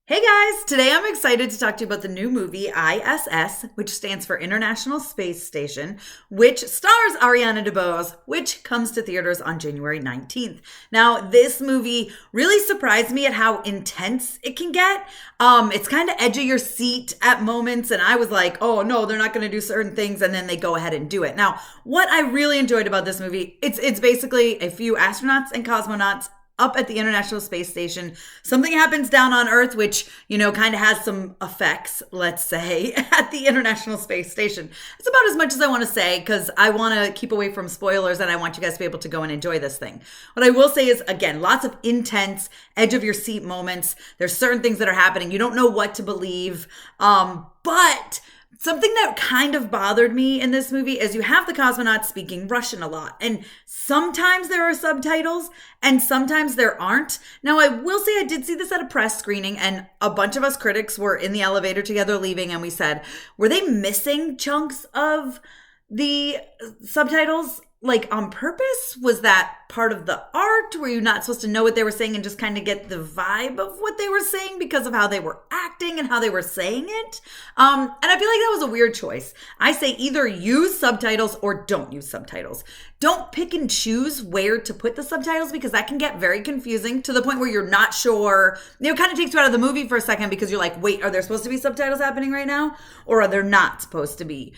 Hey guys, today I'm excited to talk to you about the new movie I.S.S, which stands for International Space Station, which stars Ariana DeBose, which comes to theaters on January 19th. Now, this movie really surprised me at how intense it can get. It's kind of edge of your seat at moments, and I was like, oh no, they're not going to do certain things, and then they go ahead and do it. Now, what I really enjoyed about this movie, it's basically a few astronauts and cosmonauts up at the International Space Station. Something happens down on Earth, which, kind of has some effects, let's say, at the International Space Station. It's about as much as I want to say because I want to keep away from spoilers and I want you guys to be able to go and enjoy this thing. What I will say is, again, lots of intense, edge of your seat moments. There's certain things that are happening. You don't know what to believe. But something that kind of bothered me in this movie is you have the cosmonauts speaking Russian a lot. And sometimes there are subtitles and sometimes there aren't. Now, I will say I did see this at a press screening and a bunch of us critics were in the elevator together leaving and we said, were they missing chunks of the subtitles? Like on purpose? Was that part of the art? Were you not supposed to know what they were saying and just kind of get the vibe of what they were saying because of how they were acting and how they were saying it? And I feel like that was a weird choice. I say either use subtitles or don't use subtitles. Don't pick and choose where to put the subtitles because that can get very confusing to the point where you're not sure. It kind of takes you out of the movie for a second because you're like, wait, are there supposed to be subtitles happening right now? Or are there not supposed to be?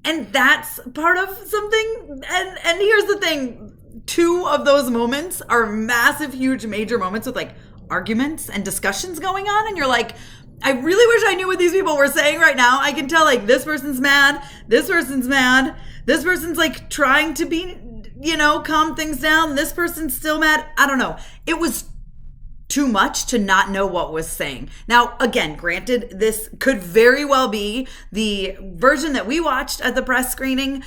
And that's part of something. And here's the thing. 2 of those moments are massive, huge, major moments with like arguments and discussions going on. And you're like, I really wish I knew what these people were saying right now. I can tell like this person's mad. This person's mad. This person's like trying to be, calm things down. This person's still mad. I don't know. It was too much to not know what was saying. Now, again, granted, this could very well be the version that we watched at the press screening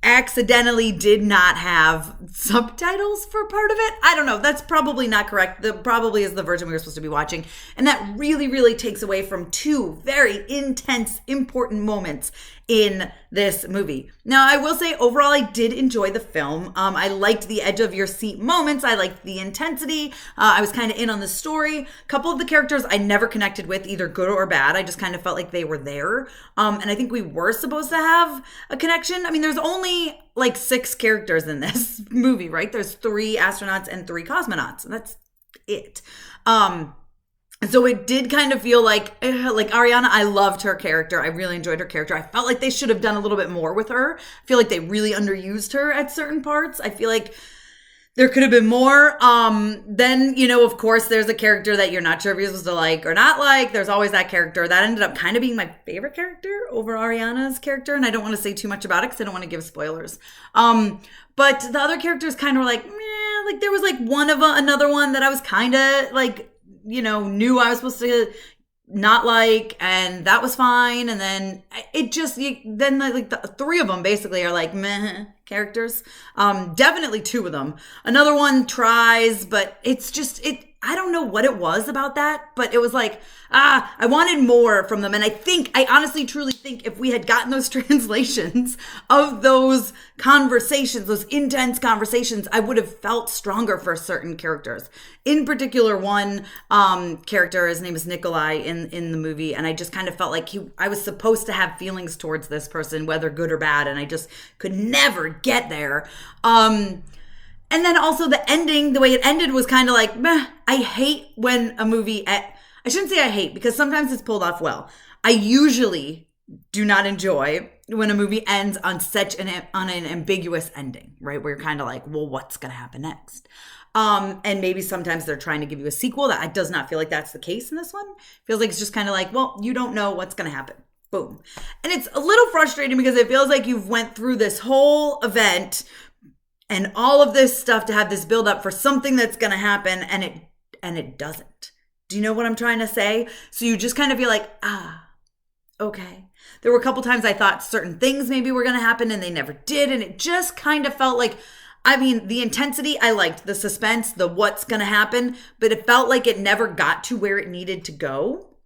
accidentally did not have subtitles for part of it. I don't know. That's probably not correct. That probably is the version we were supposed to be watching. And that really, really takes away from 2 very intense, important moments in this movie. Now, I will say overall, I did enjoy the film. I liked the edge of your seat moments. I liked the intensity. I was kind of in on the story. A couple of the characters I never connected with, either good or bad. I just kind of felt like they were there. And I think we were supposed to have a connection. I mean, there's only like 6 characters in this movie, right? There's 3 astronauts and 3 cosmonauts. And that's it. So it did kind of feel like Ariana, I loved her character. I really enjoyed her character. I felt like they should have done a little bit more with her. I feel like they really underused her at certain parts. I feel like there could have been more. Then, of course, there's a character that you're not sure if you're supposed to like or not like. There's always that character. That ended up kind of being my favorite character over Ariana's character. And I don't want to say too much about it because I don't want to give spoilers. But the other characters kind of were like, meh. Like there was like another one that I was kind of like, knew I was supposed to not like, and that was fine. And then it just, the 3 of them basically are like meh characters. Definitely 2 of them. Another one tries, but it's just, I don't know what it was about that, but it was like, I wanted more from them. And I honestly, truly think if we had gotten those translations of those conversations, those intense conversations, I would have felt stronger for certain characters. In particular, one character, his name is Nikolai in the movie. And I just kind of felt like I was supposed to have feelings towards this person, whether good or bad. And I just could never get there. And then also the ending, the way it ended was kind of like, meh. I hate when a movie, I shouldn't say I hate because sometimes it's pulled off well. I usually do not enjoy when a movie ends on on an ambiguous ending, right? Where you're kind of like, well, what's going to happen next? And maybe sometimes they're trying to give you a sequel. That does not feel like that's the case in this one. Feels like it's just kind of like, well, you don't know what's going to happen. Boom. And it's a little frustrating because it feels like you've went through this whole event and all of this stuff to have this build up for something that's going to happen and it doesn't. Do you know what I'm trying to say? So you just kind of feel like, okay. There were a couple times I thought certain things maybe were going to happen and they never did. And it just kind of felt like, the intensity, I liked the suspense, the what's going to happen, but it felt like it never got to where it needed to go.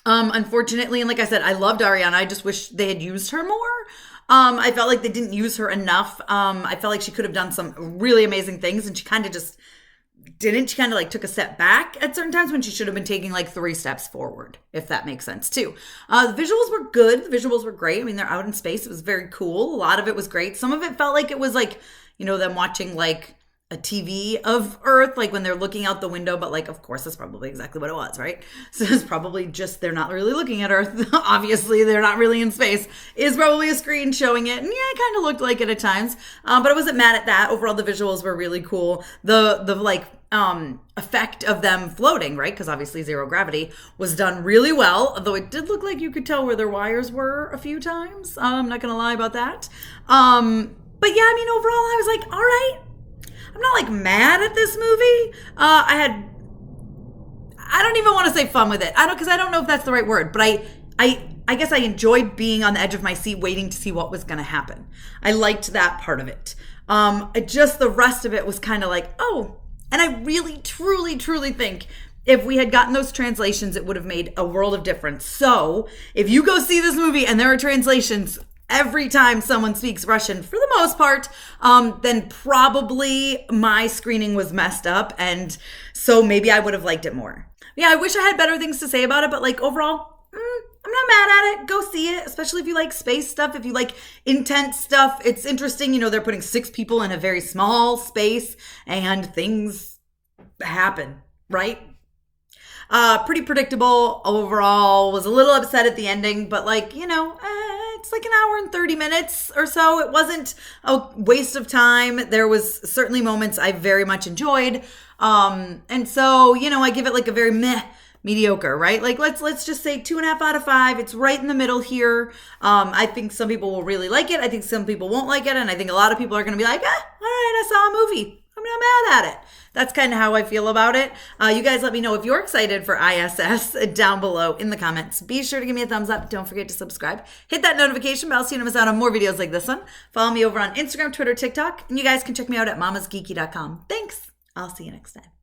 Unfortunately, and like I said, I loved Ariana. I just wish they had used her more. I felt like they didn't use her enough. I felt like she could have done some really amazing things and she kind of just didn't. She kind of like took a step back at certain times when she should have been taking like 3 steps forward, if that makes sense too. The visuals were good. The visuals were great. I mean, they're out in space. It was very cool. A lot of it was great. Some of it felt like it was like, them watching like a TV of Earth, like when they're looking out the window, but like, of course, that's probably exactly what it was, right? So it's probably just, they're not really looking at Earth. Obviously, they're not really in space. Is probably a screen showing it. And yeah, it kind of looked like it at times. But I wasn't mad at that. Overall, the visuals were really cool. The effect of them floating, right? Because obviously zero gravity was done really well. Although it did look like you could tell where their wires were a few times. I'm not going to lie about that. But yeah, I mean, overall, I was like, all right. I'm not like mad at this movie. I don't even want to say fun with it. Because I don't know if that's the right word, but I guess I enjoyed being on the edge of my seat waiting to see what was going to happen. I liked that part of it. Just the rest of it was kind of like, oh, and I really, truly, truly think if we had gotten those translations, it would have made a world of difference. So if you go see this movie and there are translations every time someone speaks Russian, for the most part, then probably my screening was messed up. And so maybe I would have liked it more. Yeah, I wish I had better things to say about it, but like overall, I'm not mad at it. Go see it, especially if you like space stuff, if you like intense stuff. It's interesting, they're putting 6 people in a very small space and things happen, right? Pretty predictable overall. Was a little upset at the ending, but like, it's like an hour and 30 minutes or so. It wasn't a waste of time. There was certainly moments I very much enjoyed. And so, I give it like a very mediocre, right? Like let's just say 2.5 out of 5. It's right in the middle here. I think some people will really like it. I think some people won't like it. And I think a lot of people are going to be like, all right, I saw a movie. I'm not mad at it. That's kind of how I feel about it. You guys let me know if you're excited for I.S.S. down below in the comments. Be sure to give me a thumbs up. Don't forget to subscribe. Hit that notification bell so you don't miss out on more videos like this one. Follow me over on Instagram, Twitter, TikTok, and you guys can check me out at MamasGeeky.com. Thanks. I'll see you next time.